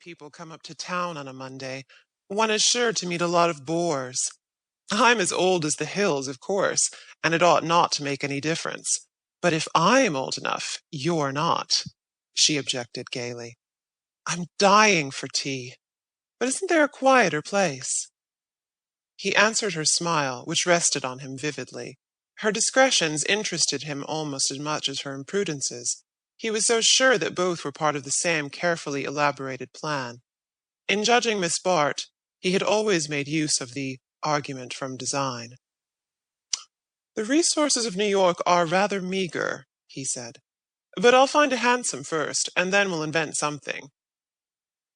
people come up to town on a Monday, one is sure to meet a lot of bores. I'm as old as the hills, of course, and it ought not to make any difference. But if I'm old enough, you're not, she objected gaily. I'm dying for tea. But isn't there a quieter place? He answered her smile, which rested on him vividly. Her discretions interested him almost as much as her imprudences. He was so sure that both were part of the same carefully elaborated plan. In judging Miss Bart, he had always made use of the argument from design. The resources of New York are rather meager, he said. But I'll find a hansom first, and then we'll invent something.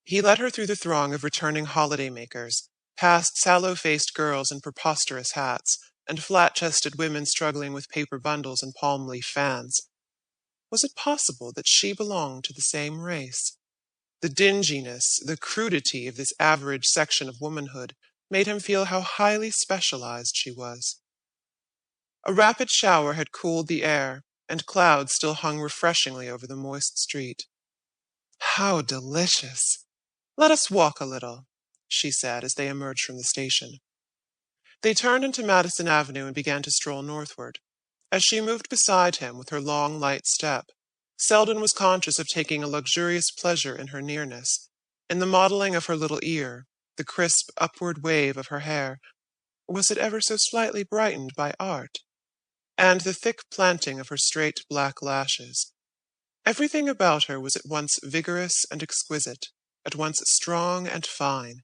He led her through the throng of returning holiday-makers, past sallow-faced girls in preposterous hats, and flat-chested women struggling with paper bundles and palm-leaf fans. Was it possible that she belonged to the same race? The dinginess, the crudity of this average section of womanhood made him feel how highly specialized she was. A rapid shower had cooled the air, and clouds still hung refreshingly over the moist street. How delicious! Let us walk a little, she said as they emerged from the station. They turned into Madison Avenue and began to stroll northward. As she moved beside him with her long, light step, Selden was conscious of taking a luxurious pleasure in her nearness, in the modeling of her little ear, the crisp upward wave of her hair. Was it ever so slightly brightened by art? And the thick planting of her straight black lashes. Everything about her was at once vigorous and exquisite, at once strong and fine.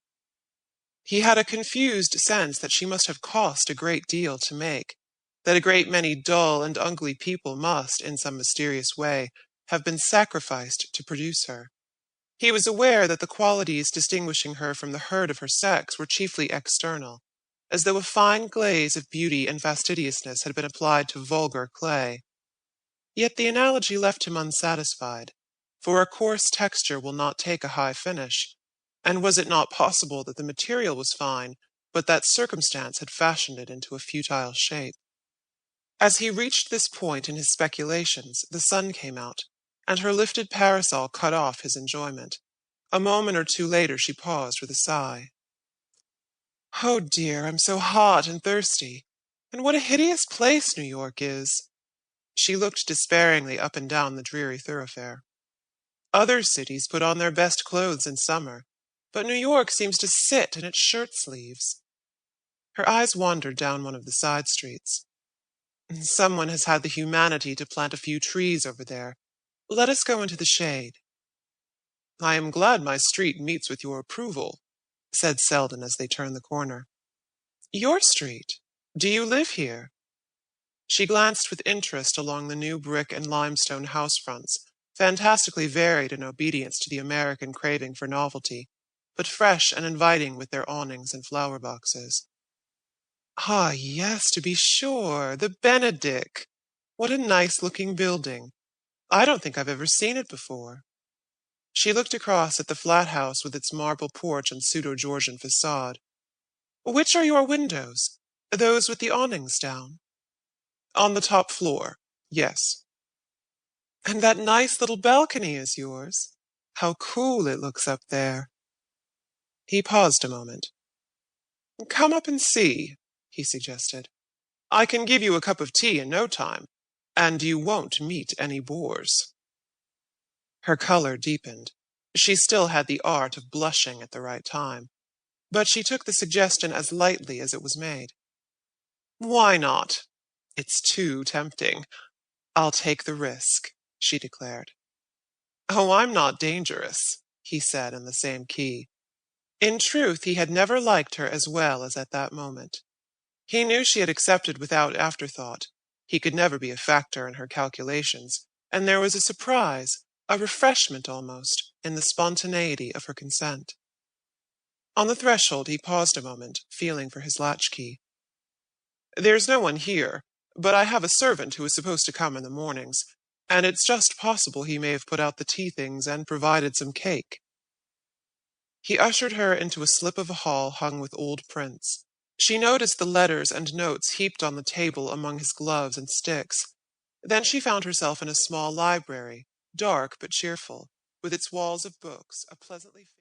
He had a confused sense that she must have cost a great deal to make, that a great many dull and ugly people must, in some mysterious way, have been sacrificed to produce her. He was aware that the qualities distinguishing her from the herd of her sex were chiefly external, as though a fine glaze of beauty and fastidiousness had been applied to vulgar clay. Yet the analogy left him unsatisfied, for a coarse texture will not take a high finish, and was it not possible that the material was fine, but that circumstance had fashioned it into a futile shape? As he reached this point in his speculations, the sun came out, and her lifted parasol cut off his enjoyment. A moment or two later she paused with a sigh. Oh dear, I'm so hot and thirsty. And what a hideous place New York is. She looked despairingly up and down the dreary thoroughfare. Other cities put on their best clothes in summer, but New York seems to sit in its shirt-sleeves. Her eyes wandered down one of the side streets. Someone has had the humanity to plant a few trees over there. Let us go into the shade. I am glad my street meets with your approval, said Selden as they turned the corner. Your street? Do you live here? She glanced with interest along the new brick and limestone house fronts, fantastically varied in obedience to the American craving for novelty, but fresh and inviting with their awnings and flower boxes. Ah, yes, to be sure, the Benedick. What a nice-looking building. I don't think I've ever seen it before. She looked across at the flat house with its marble porch and pseudo-Georgian facade. Which are your windows? Those with the awnings down? On the top floor, yes. And that nice little balcony is yours? How cool it looks up there. He paused a moment. Come up and see, he suggested. I can give you a cup of tea in no time, and you won't meet any bores. Her color deepened. She still had the art of blushing at the right time, but she took the suggestion as lightly as it was made. Why not? It's too tempting. I'll take the risk, she declared. Oh, I'm not dangerous, he said in the same key. In truth, he had never liked her as well as at that moment. He knew she had accepted without afterthought. He could never be a factor in her calculations, and there was a surprise, a refreshment almost, in the spontaneity of her consent. On the threshold he paused a moment, feeling for his latchkey. There's no one here, but I have a servant who is supposed to come in the mornings, and it's just possible he may have put out the tea things and provided some cake. He ushered her into a slip of a hall hung with old prints. She noticed the letters and notes heaped on the table among his gloves and sticks. Then she found herself in a small library, dark but cheerful, with its walls of books, a pleasantly